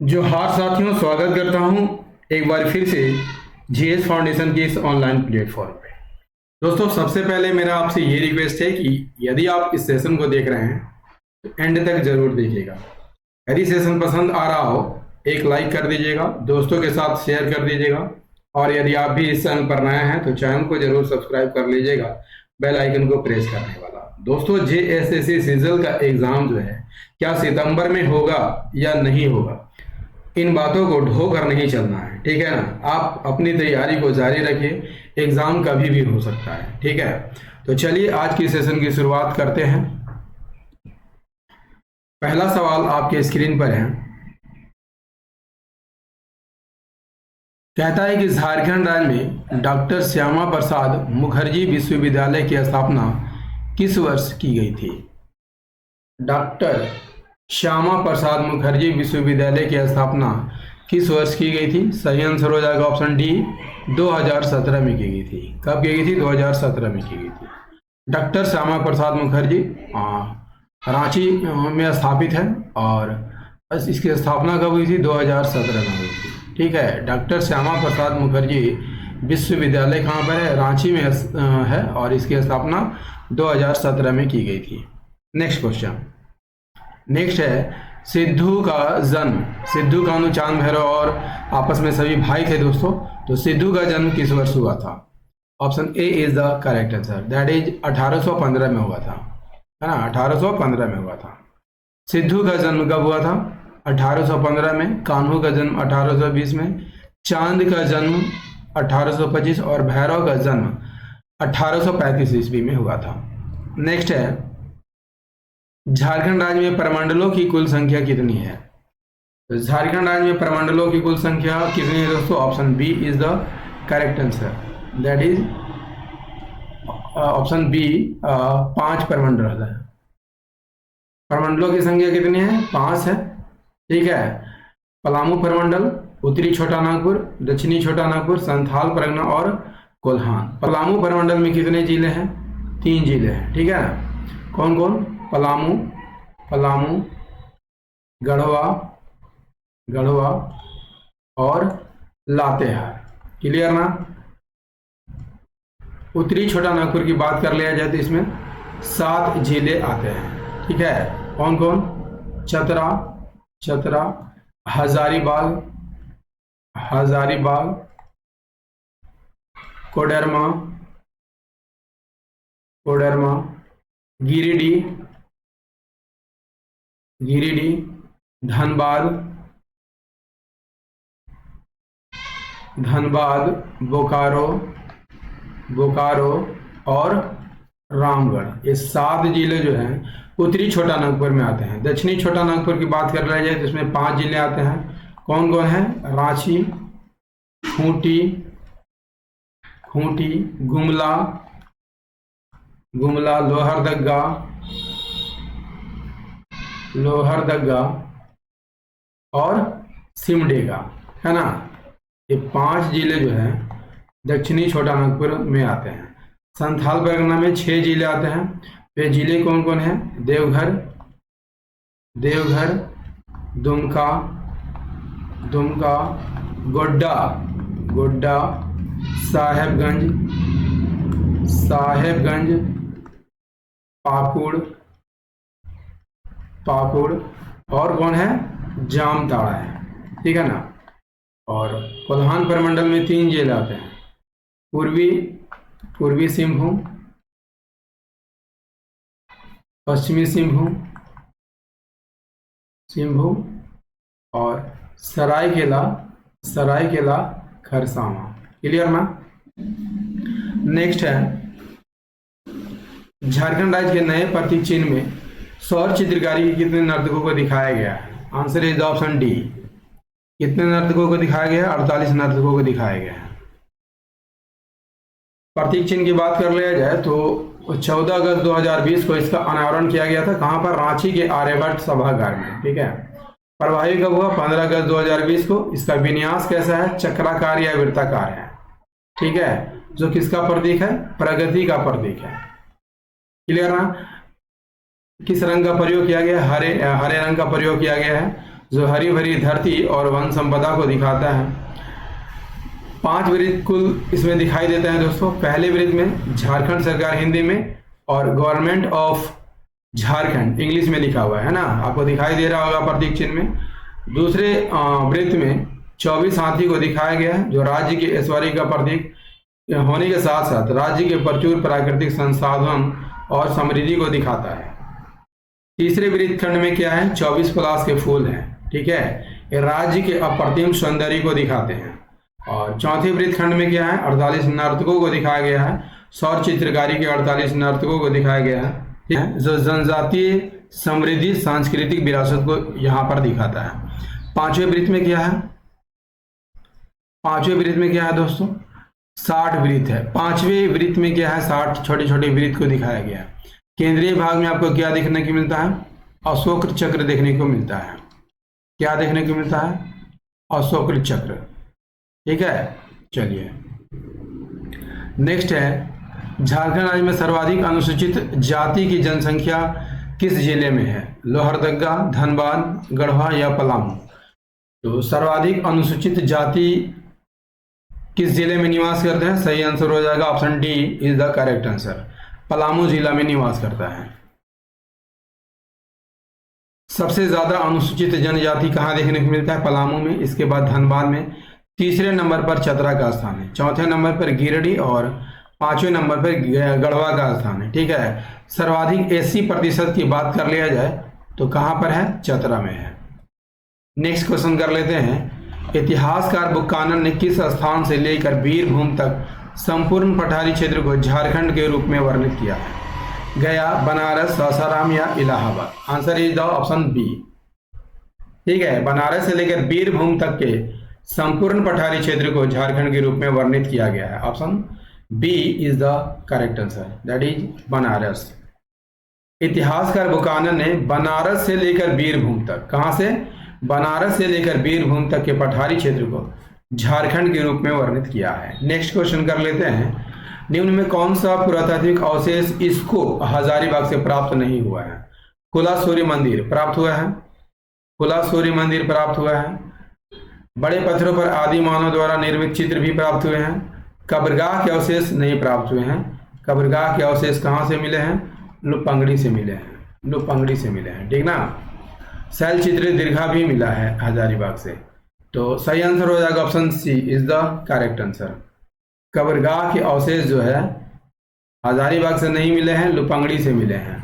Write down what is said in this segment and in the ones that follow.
जोहार साथियों, स्वागत करता हूं एक बार फिर से जीएस फाउंडेशन के इस ऑनलाइन प्लेटफॉर्म पे। दोस्तों, सबसे पहले मेरा आपसे ये रिक्वेस्ट है कि यदि आप इस सेशन को देख रहे हैं तो एंड तक जरूर देखिएगा। यदि सेशन पसंद आ रहा हो एक लाइक कर दीजिएगा, दोस्तों के साथ शेयर कर दीजिएगा, और यदि आप भी इस चैनल पर नए हैं तो चैनल को जरूर सब्सक्राइब कर लीजिएगा, बेल आइकन को प्रेस करने वाला। दोस्तों, जेएसएससी सीजल का एग्जाम जो है क्या सितंबर में होगा या नहीं होगा, इन बातों को ढोकर नहीं चलना है, ठीक है ना। आप अपनी तैयारी को जारी रखिए, एग्जाम कभी भी हो सकता है, ठीक है। तो चलिए आज की सेशन की शुरुआत करते हैं। पहला सवाल आपके स्क्रीन पर है। कहता है कि झारखंड राज्य में डॉक्टर श्यामा प्रसाद मुखर्जी विश्वविद्यालय की स्थापना किस वर्ष की गई थी। डॉक्टर श्यामा प्रसाद मुखर्जी विश्वविद्यालय की स्थापना किस वर्ष की गई थी। सही आंसर हो जाएगा ऑप्शन डी, 2017 में की गई थी। कब की गई थी? 2017 में की गई थी। डॉक्टर श्यामा प्रसाद मुखर्जी रांची में स्थापित है और इसकी स्थापना कब हुई थी? 2017 में हुई थी, ठीक है। डॉक्टर श्यामा प्रसाद मुखर्जी विश्वविद्यालय कहाँ पर है? रांची में है और इसकी स्थापना 2017 में की गई थी। Next question. नेक्स्ट है सिद्धू का जन्म। सिद्धू कान्हू चांद भैरव और आपस में सभी भाई थे दोस्तों। तो सिद्धू का जन्म किस वर्ष हुआ था? Option A is the correct answer, that is 1815 में हुआ था, है ना। 1815 में हुआ था। सिद्धू का जन्म कब हुआ था? 1815 में। कान्हू का जन्म 1820 में। चांद का जन्म 1825 और भैरव का जन्म 1835 ईस्वी में हुआ था। नेक्स्ट है झारखंड राज्य में प्रमंडलों की कुल संख्या कितनी है? तो झारखंड राज्य में प्रमंडलों की कुल संख्या कितनी है दोस्तों? Option B is the correct answer, that is option B, 5 प्रमंडल है। प्रमंडलों की संख्या कितनी है? 5 है, ठीक है। पलामू प्रमंडल, उत्तरी छोटा नागपुर, दक्षिणी छोटा नागपुर, संथाल परगना और कोल्हान। पलामू प्रमंडल में कितने जिले हैं? 3 जिले हैं, ठीक है ना। कौन कौन? पलामू, गढ़वा और लातेहार। क्लियर ना। उत्तरी छोटा नागपुर की बात कर लिया जाए तो इसमें 7 जिले आते हैं, ठीक है। कौन कौन? चतरा, हजारीबाग, कोडरमा, गिरिडीह, धनबाद, बोकारो और रामगढ़। ये 7 जिले जो हैं उत्तरी छोटा नागपुर में आते हैं। दक्षिणी छोटा नागपुर की बात कर लिया जाए तो इसमें 5 जिले आते हैं। कौन कौन है? रांची, खूंटी, गुमला, लोहरदगा और सिमडेगा, है ना। ये 5 जिले जो हैं दक्षिणी छोटा नागपुर में आते हैं। संथाल परगना में 6 जिले आते हैं। वे जिले कौन कौन हैं? देवघर, दुमका, गोड्डा, साहेबगंज, पाकुड़ और कौन है? जामताड़ा है, ठीक है ना। और कोल्हान प्रमंडल में 3 जिले आते हैं। पूर्वी सिंहभूम, पश्चिमी सिंहभूम और सरायकेला खरसावां। क्लियर ना। नेक्स्ट है झारखंड राज्य के नए प्रतीक चिन्ह में सौर चित्रकारी के कितने नर्तकों को दिखाया गया है? Answer is the option D. कितने नर्तकों को दिखाया गया है? 48 नर्तकों को दिखाया गया है। प्रतीक चिन्ह की बात कर लिया जाए तो 14 अगस्त 2020 को इसका अनावरण किया गया था। कहां पर? रांची के आर्यभट्ट सभागार में, ठीक है। प्रवाही कब हुआ? 15 अगस्त 2020 को। इसका विन्यास कैसा है? चक्राकार या वृत्ताकार है, ठीक है। जो किसका प्रतीक है? प्रगति का प्रतीक है। क्लियर ना। किस रंग का प्रयोग किया गया? हरे रंग का प्रयोग किया गया है। जो हरी भरी धरती और वन संपदा को दिखाता है। 5 वृत्त कुल इसमें दिखाई देते हैं दोस्तों। पहले वृत्त में झारखंड सरकार हिंदी में और गवर्नमेंट ऑफ झारखंड इंग्लिश में लिखा हुआ है ना, आपको दिखाई दे रहा होगा प्रतीक चिन्ह में। दूसरे वृत्त में 24 हाथी को दिखाया गया है, जो राज्य के ऐश्वर्य का प्रतीक होने के साथ साथ राज्य के प्रचुर प्राकृतिक संसाधन और समृद्धि को दिखाता है। तीसरे वृत्त खंड में क्या है, 24 पलाश के फूल हैं, ठीक है, ये राज्य के अप्रतिम सौंदर्य को दिखाते हैं। और चौथे वृत्त खंड में क्या है, 48 नर्तकों को दिखाया गया है, सौर चित्रकारी के 48 नर्तकों को दिखाया गया है, ठीक है, जो जनजातीय समृद्धि सांस्कृतिक विरासत को यहाँ पर दिखाता है। पांचवें वृत्त में क्या है, पांचवें वृत्त में क्या है दोस्तों, 60 वृत्त है। पांचवें वृत्त में क्या है, 60 छोटे छोटे वृत्त को दिखाया गया है। केंद्रीय भाग में आपको क्या देखने को मिलता है, अशोक चक्र देखने को मिलता है। क्या देखने को मिलता है, अशोक चक्र, ठीक है। चलिए नेक्स्ट है, झारखंड राज्य में सर्वाधिक अनुसूचित जाति की जनसंख्या किस जिले में है, लोहरदगा, धनबाद, गढ़वा या पलामू। तो सर्वाधिक अनुसूचित जाति किस जिले में निवास करते हैं, सही आंसर हो जाएगा option D is the correct answer, Palamu जिला में निवास करता है। सबसे ज्यादा अनुसूचित जनजाति कहाँ देखने को मिलता है, पलामू में, इसके बाद धनबाद में, तीसरे नंबर पर चतरा का स्थान है, चौथे नंबर पर गिरिडीह और पांचवें नंबर पर गढ़वा का स्थान है, ठीक है। सर्वाधिक 80% की बात कर लिया जाए तो कहां पर है, चतरा में है। नेक्स्ट क्वेश्चन कर लेते हैं, इतिहासकार बुक्कानन ने किस स्थान से लेकर बीरभूम तक संपूर्ण पठारी क्षेत्र को झारखंड के रूप में वर्णित किया है, गया, बनारस, सासाराम या Allahabad. Answer is the option B, ठीक है। बनारस से लेकर बीरभूम तक के संपूर्ण पठारी क्षेत्र को झारखंड के रूप में वर्णित किया गया है। Option B is the correct answer, that is Banaras. इतिहासकार बुकानन ने बनारस से लेकर बीरभूम तक, कहां से, बनारस से लेकर बीरभूम तक के पठारी क्षेत्र को झारखंड के रूप में वर्णित किया है। नेक्स्ट क्वेश्चन कर लेते हैं, निम्न में कौन सा पुरातात्विक अवशेष इसको हजारीबाग से प्राप्त नहीं हुआ है, खुला सूर्य मंदिर प्राप्त हुआ है, खुला सूर्य मंदिर प्राप्त हुआ है, बड़े पत्थरों पर आदि मानव द्वारा निर्मित चित्र भी प्राप्त हुए हैं, कब्रगाह के अवशेष नहीं प्राप्त हुए हैं। कब्रगाह के अवशेष कहाँ से मिले हैं, लुपंगड़ी से मिले हैं, लुपंगड़ी से मिले हैं, ठीक ना। शैल चित्र दीर्घा भी मिला है हजारीबाग से, तो सही आंसर हो जाएगा option C is the correct answer. कब्रगाह के अवशेष जो है हजारीबाग से नहीं मिले हैं, लुपंगड़ी से मिले हैं।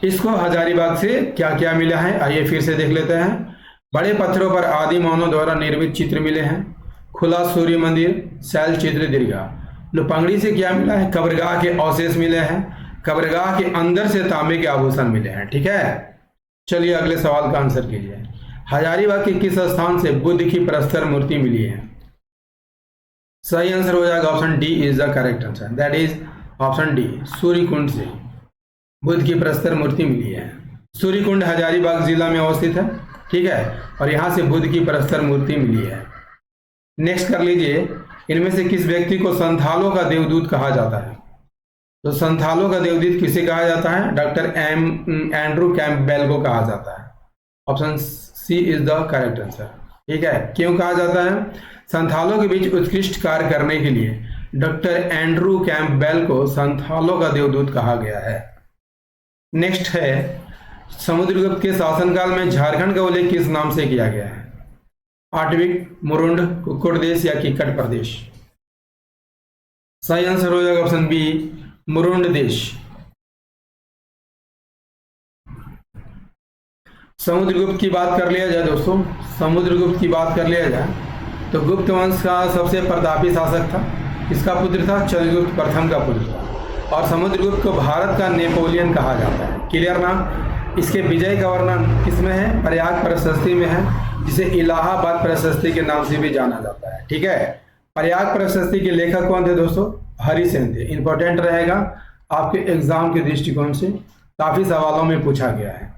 इसको हजारीबाग से क्या क्या मिला है, आइए फिर से देख लेते हैं। बड़े पत्थरों पर आदि मानव द्वारा निर्मित चित्र मिले हैं, खुला सूर्य मंदिर, शैल चित्र दीर्घा। लुपंगड़ी से क्या मिला है, कब्रगाह के अवशेष मिले हैं, कब्रगाह के अंदर से तांबे के आभूषण मिले हैं, ठीक है। चलिए अगले सवाल का आंसर कीजिए, हजारीबाग के किस स्थान से बुद्ध की प्रस्तर मूर्ति मिली है। सही आंसर हो जाएगा option D is the correct answer, that is option D, Suryakund से बुद्ध की प्रस्तर मूर्ति मिली है। सूर्यकुंड हजारीबाग जिला में अवस्थित है, ठीक है, और यहां से बुद्ध की प्रस्तर मूर्ति मिली है। नेक्स्ट कर लीजिए, इनमें से किस व्यक्ति को संथालों का देवदूत कहा जाता है। तो संथालों का देवदूत किसे कहा जाता है, डॉक्टर एंड्रू कैंपबेल को कहा जाता है। Option C is the correct answer, ठीक है। क्यों कहा जाता है, संथालों के बीच उत्कृष्ट कार्य करने के लिए डॉक्टर एंड्रू कैंपबेल को संथालों का देवदूत कहा गया है। नेक्स्ट है, समुद्रगुप्त के शासनकाल में झारखंड का उल्लेख किस नाम से किया गया है, आटविक, मुरुंड, कुक्कुट देश या किक्कट प्रदेश। सही आंसर हो जाएगा ऑप्शन बी, मुरुंड देश। समुद्रगुप्त की बात कर लिया जाए दोस्तों, समुद्रगुप्त की बात कर लिया जाए तो गुप्त वंश का सबसे प्रतापी शासक था, इसका पुत्र था चंद्रगुप्त प्रथम का पुत्र था, और समुद्रगुप्त को भारत का नेपोलियन कहा जाता है। क्लियर ना। इसके विजय का वर्णन किसमें है, प्रयाग प्रशस्ति में है, जिसे इलाहाबाद प्रशस्ति के नाम से भी जाना जाता है, ठीक है। प्रयाग प्रशस्ति के लेखक कौन थे दोस्तों, हरिसेन थे। इंपॉर्टेंट रहेगा आपके एग्जाम के दृष्टिकोण से, काफी सवालों में पूछा गया है,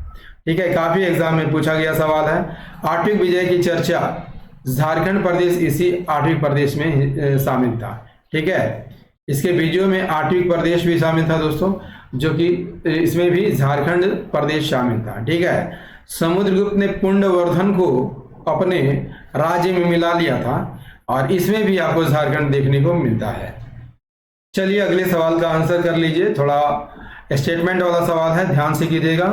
ठीक है, काफी एग्जाम में पूछा गया सवाल है। आठवीं विजय की चर्चा, झारखंड प्रदेश इसी आठवीं प्रदेश में शामिल था, ठीक है। इसके विजयों में आठवीं प्रदेश भी शामिल था दोस्तों। जो कि इसमें भी झारखंड प्रदेश शामिल था। ठीक है, समुद्रगुप्त ने पुंडवर्धन को अपने राज्य में मिला लिया था और इसमें भी आपको झारखंड देखने को मिलता है। चलिए अगले सवाल का आंसर कर लीजिए, थोड़ा स्टेटमेंट वाला सवाल है, ध्यान से कीजिएगा।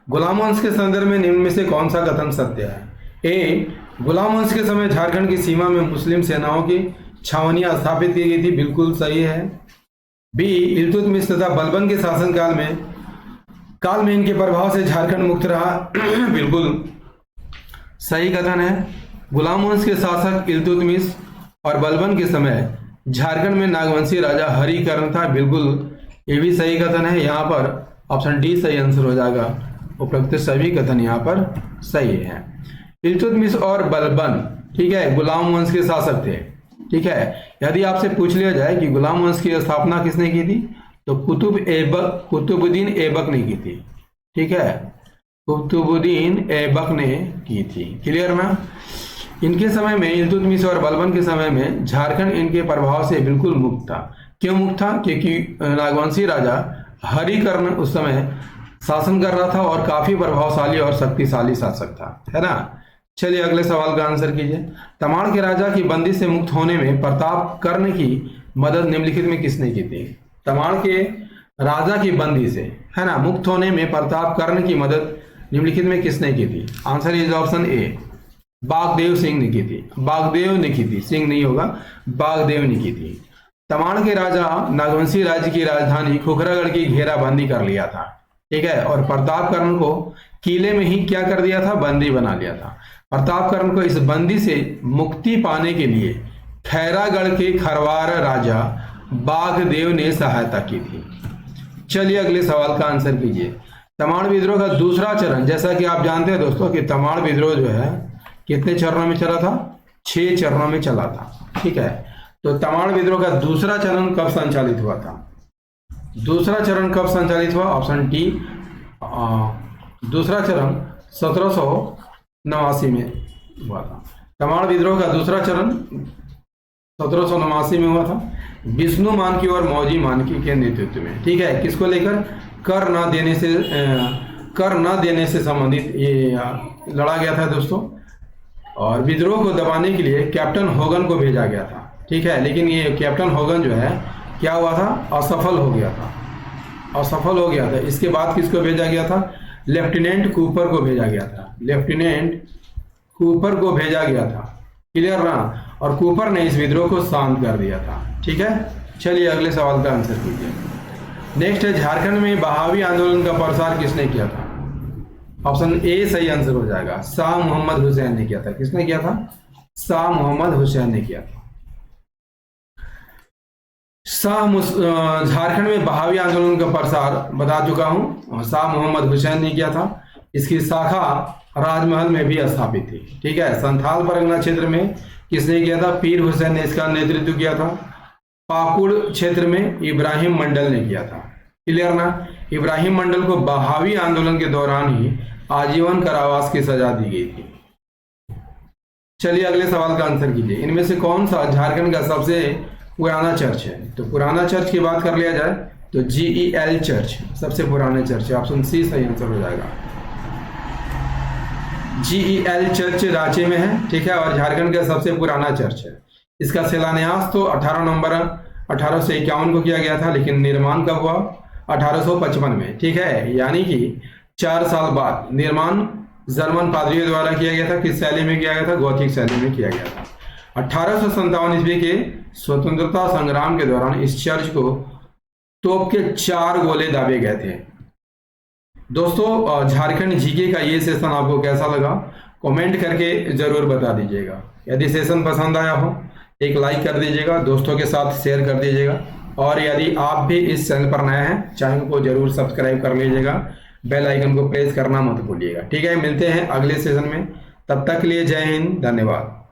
गुलाम वंश के संदर्भ में निम्न में से कौन सा कथन सत्य है? ए, गुलाम वंश के समय झारखंड की सीमा में मुस्लिम सेनाओं की छावनियां स्थापित की गई थी, बिल्कुल सही है। बी, इल्तुतमिश तथा बलबन के शासन काल में इनके प्रभाव से झारखंड मुक्त रहा, बिल्कुल सही कथन है। गुलाम वंश के शासक इल्तुतमिश और बलबन के समय झारखंड में नागवंशी राजा हरिकर्ण था, बिल्कुल ये भी सही कथन है। यहाँ पर ऑप्शन डी सही आंसर हो जाएगा। उपरोक्त सभी कथन यहाँ पर सही है। इल्तुतमिश और बलबन, ठीक है, गुलाम वंश के शासक थे। ठीक है, यदि आपसे पूछ लिया जाए कि गुलाम वंश की स्थापना किसने की थी, तो कुतुबुद्दीन ऐबक ने की थी। ठीक है, कुतुबुद्दीन ऐबक ने की थी। क्लियर ना? इनके समय में, इल्तुतमिश और बलबन के समय में झारखंड इनके प्रभाव से बिल्कुल मुक्त था। क्यों मुक्त था? क्योंकि नागवंशी राजा हरिकर्ण उस समय शासन कर रहा था और काफी प्रभावशाली और शक्तिशाली शासक था, है ना। चलिए अगले सवाल का आंसर कीजिए। तमाड़ के राजा की बंदी से मुक्त होने में प्रताप कर्ण की मदद निम्नलिखित में किसने की थी? तमाड़ के राजा की बंदी से, है ना, मुक्त होने में प्रताप कर्ण की मदद निम्नलिखित में किसने की थी? Answer is option A, Bagdev Singh ने की थी। बागदेव ने की थी, सिंह नहीं होगा, बागदेव ने की थी। तमाड़ के राजा नागवंशी राज्य की राजधानी खुखरागढ़ की घेराबंदी कर लिया था। ठीक है, और प्रतापकर्ण को किले में ही क्या कर दिया था? बंदी बना लिया था। प्रतापकर्ण को इस बंदी से मुक्ति पाने के लिए खैरागढ़ के खरवार राजा बागदेव ने सहायता की थी। चलिए अगले सवाल का आंसर कीजिए। तमाड़ विद्रोह का दूसरा चरण, जैसा कि आप जानते हैं दोस्तों कि तमाड़ विद्रोह जो है कितने चरणों में चला था? 6 चरणों में चला था। ठीक है, तो तमाड़ विद्रोह का दूसरा चरण कब संचालित हुआ था? दूसरा चरण कब संचालित हुआ? ऑप्शन डी, दूसरा चरण 1789 में हुआ था। तमाड़ विद्रोह का दूसरा चरण 1789 में हुआ था, विष्णु मानकी और मौजी मानकी के नेतृत्व में। ठीक है, किसको लेकर? कर न देने से संबंधित ये लड़ा गया था दोस्तों, और विद्रोह को दबाने के लिए कैप्टन होगन को भेजा गया था। ठीक है, लेकिन ये कैप्टन होगन जो है क्या हुआ था? असफल हो गया था, असफल हो गया था। इसके बाद किसको भेजा गया था? लेफ्टिनेंट कूपर को भेजा गया था, लेफ्टिनेंट कूपर को भेजा गया था। क्लियर ना? और कूपर ने इस विद्रोह को शांत कर दिया था। ठीक है, चलिए अगले सवाल का आंसर कीजिए। नेक्स्ट है, झारखंड में बहावी आंदोलन का प्रसार किसने किया था? ऑप्शन ए सही आंसर हो जाएगा, शाह मोहम्मद हुसैन ने किया था। किसने किया था? शाह मोहम्मद हुसैन ने किया था। झारखंड में बहावी आंदोलन का प्रसार बता चुका हूं, शाह मोहम्मद हुसैन ने किया था। इसकी शाखा राजमहल में भी स्थापित थी। ठीक है, संथाल परगना क्षेत्र में किसने किया था? पीर हुसैन ने इसका नेतृत्व किया था। पाकुड़ क्षेत्र में इब्राहिम मंडल ने किया था। क्लियर ना? इब्राहिम मंडल को बहावी आंदोलन के दौरान ही आजीवन कारावास की सजा दी गई थी। चलिए अगले सवाल का आंसर कीजिए। इनमें से कौन सा झारखंड का सबसे पुराना चर्च है? तो पुराना चर्च की बात कर लिया जाए तो GEL चर्च सबसे पुराना चर्च है। ऑप्शन सी सही आंसर हो जाएगा। GEL चर्च रांची में है। ठीक है, और झारखंड का सबसे पुराना चर्च है। इसका शिलान्यास तो 18 नवंबर 1851 को किया गया था, लेकिन निर्माण कब हुआ? 1855 में। ठीक है, यानी कि 4 साल बाद निर्माण जर्मन पादरियों द्वारा किया गया था। किस शैली में किया गया था? गौथिक शैली में किया गया था। 1857 ईस्वी के स्वतंत्रता संग्राम के दौरान इस चर्च को तोप के 4 गोले दागे गए थे। दोस्तों, झारखंड जीके का ये सेशन आपको कैसा लगा? कमेंट करके जरूर बता दीजिएगा। यदि सेशन पसंद आया हो एक लाइक कर दीजिएगा, दोस्तों के साथ शेयर कर दीजिएगा, और यदि आप भी इस चैनल पर नए हैं चैनल को जरूर सब्सक्राइब कर लीजिएगा, बेल आइकन को प्रेस करना मत भूलिएगा। ठीक है, मिलते हैं अगले सेशन में, तब तक के लिए जय हिंद, धन्यवाद।